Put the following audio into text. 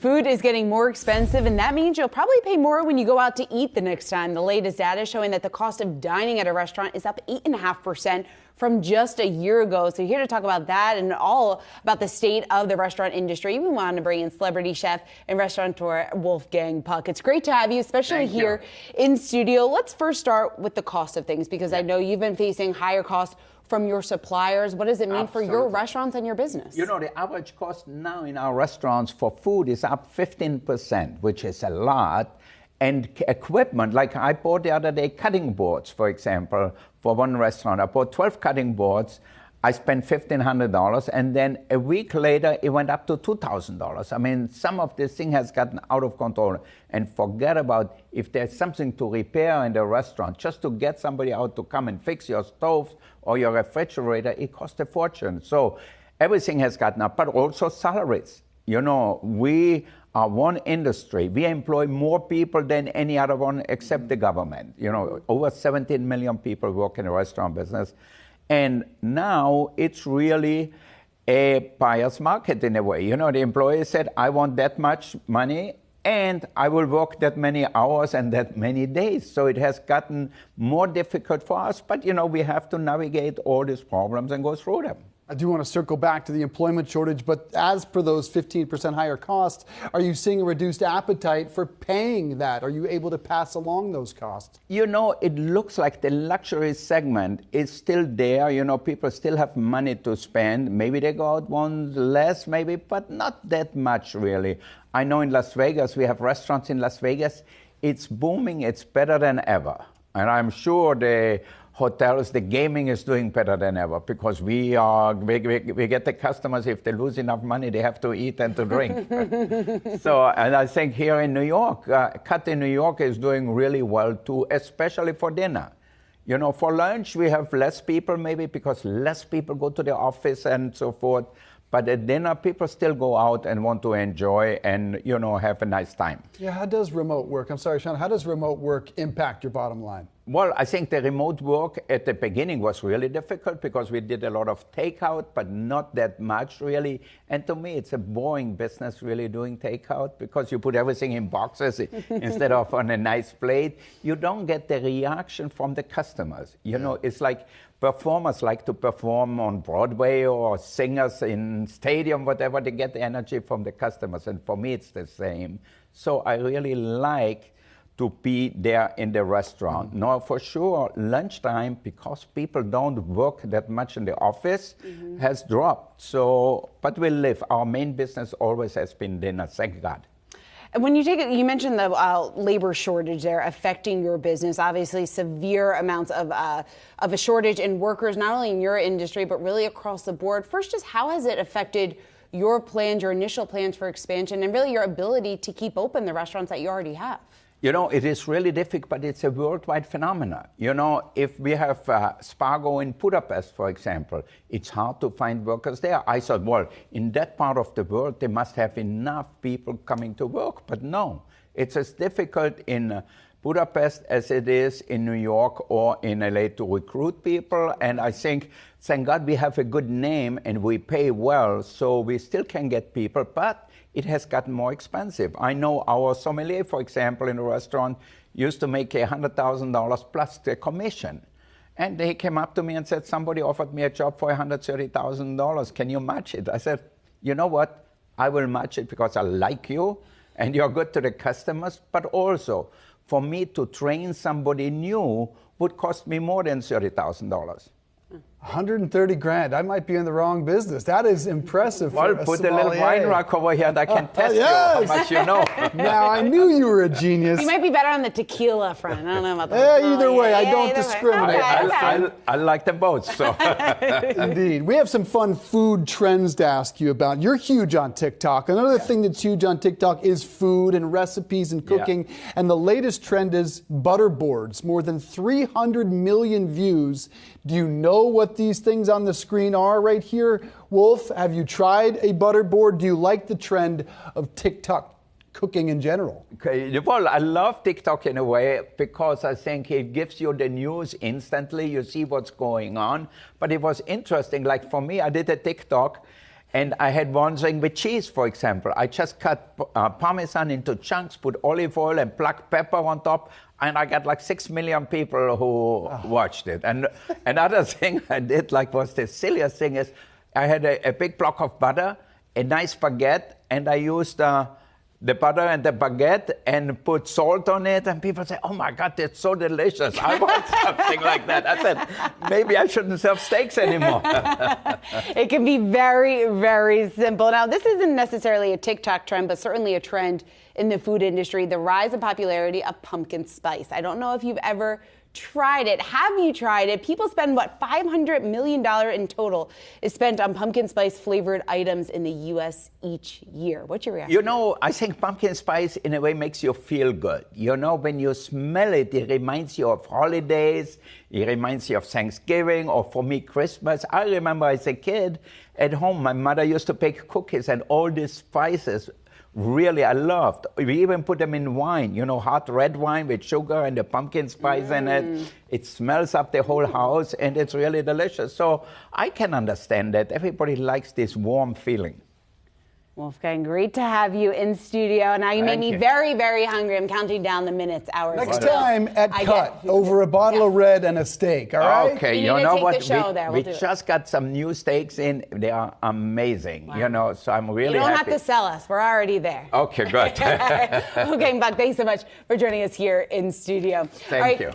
Food is getting more expensive, and that means you'll probably pay more when you go out to eat the next time. The latest data is showing that the cost of dining at a restaurant is up 8.5% from just a year ago. So here to talk about that and all about the state of the restaurant industry, we wanted to bring in celebrity chef and restaurateur Wolfgang Puck. It's great to have you, especially here in studio. Let's first start with the cost of things, because I know you've been facing higher costs from your suppliers. What does it mean for your restaurants and your business? You know, the average cost now in our restaurants for food is up 15%, which is a lot. And equipment, like I bought the other day cutting boards, for example, for one restaurant. I bought 12 cutting boards. I spent $1,500, and then a week later, it went up to $2,000. I mean, some of this thing has gotten out of control. And forget about if there's something to repair in the restaurant, just to get somebody out to come and fix your stove or your refrigerator, it costs a fortune. So everything has gotten up, but also salaries. You know, we are one industry. We employ more people than any other one except the government. You know, over 17 million people work in the restaurant business. And now it's really a buyer's market in a way. You know, the employee said, I want that much money and I will work that many hours and that many days. So it has gotten more difficult for us. But, you know, we have to navigate all these problems and go through them. I do want to circle back to the employment shortage, but as per those 15% higher costs, are you seeing a reduced appetite for paying that? Are you able to pass along those costs? You know, it looks like the luxury segment is still there. You know, people still have money to spend. Maybe they go out once less, maybe, but not that much, really. I know in Las Vegas, we have restaurants in Las Vegas. It's booming. It's better than ever. And I'm sure the hotels, the gaming is doing better than ever, because we get the customers, if they lose enough money, they have to eat and to drink. So, and I think here in New York, Cut in New York is doing really well too, especially for dinner. You know, for lunch, we have less people maybe because less people go to the office and so forth. But at dinner, people still go out and want to enjoy and, you know, have a nice time. Yeah, how does remote work? I'm sorry, Sean, how does remote work impact your bottom line? Well, I think the remote work at the beginning was really difficult because we did a lot of takeout, but not that much really. And to me, it's a boring business really doing takeout because you put everything in boxes instead of on a nice plate. You don't get the reaction from the customers. You know, it's like performers like to perform on Broadway or singers in stadium, whatever, they get the energy from the customers. And for me, it's the same. So I really like to be there in the restaurant. Now, for sure, lunchtime, because people don't work that much in the office, has dropped. So, but we live. Our main business always has been dinner, thank God. And when you take it, you mentioned the labor shortage there affecting your business. Obviously, severe amounts of a shortage in workers, not only in your industry, but really across the board. First, just how has it affected your plans, your initial plans for expansion, and really your ability to keep open the restaurants that you already have? You know, it is really difficult, but it's a worldwide phenomenon. You know, if we have Spargo in Budapest, for example, it's hard to find workers there. I thought, well, in that part of the world, they must have enough people coming to work. But no, it's as difficult in Budapest as it is in New York or in LA to recruit people. And I think, thank God, we have a good name and we pay well, so we still can get people. But it has gotten more expensive. I know our sommelier, for example, in a restaurant used to make $100,000 plus the commission. And they came up to me and said, somebody offered me a job for $130,000. Can you match it? I said, you know what? I will match it because I like you and you're good to the customers. But also, for me to train somebody new would cost me more than $30,000. 130 grand. I might be in the wrong business. That is impressive. Well, put a little wine rack over here and I can test you how much you know. Now, I knew you were a genius. You might be better on the tequila front. I don't know about the either way, I don't discriminate. I like them both. So. Indeed. We have some fun food trends to ask you about. You're huge on TikTok. Another thing that's huge on TikTok is food and recipes and cooking. And the latest trend is butter boards. More than 300 million views. Do you know what these things on the screen are right here? Wolf, have you tried a butter board? Do you like the trend of TikTok cooking in general? Okay, well, I love TikTok in a way because I think it gives you the news instantly. You see what's going on. But it was interesting. Like for me, I did a TikTok And I had one thing with cheese, for example. I just cut Parmesan into chunks, put olive oil and black pepper on top, and I got like 6 million people who watched it. And another thing I did, like, was the silliest thing is, I had a big block of butter, a nice baguette, and I used the butter and the baguette and put salt on it, and people say, oh my God, that's so delicious. I want something like that. I said, maybe I shouldn't serve steaks anymore. It can be very, very simple. Now, this isn't necessarily a TikTok trend, but certainly a trend in the food industry, the rise in popularity of pumpkin spice. I don't know if you've ever tried it. Have you tried it? People spend, what, $500 million in total is spent on pumpkin spice flavored items in the U.S. each year. What's your reaction? You know, I think pumpkin spice in a way makes you feel good. You know, when you smell it, it reminds you of holidays. It reminds you of Thanksgiving, or for me, Christmas. I remember as a kid at home, my mother used to bake cookies, and all these spices really I loved. We even put them in wine, you know, hot red wine with sugar and the pumpkin spice in it. It smells up the whole house, and it's really delicious. So I can understand that. Everybody likes this warm feeling. Wolfgang, great to have you in studio. Now you made me very, very hungry. I'm counting down the minutes, hours. Next time at Cut, over a bottle of red and a steak, all right? Okay, you know what? We just got some new steaks in. They are amazing, you know, so I'm really happy. You don't have to sell us. We're already there. Okay, good. Wolfgang Puck, thanks so much for joining us here in studio. Thank you.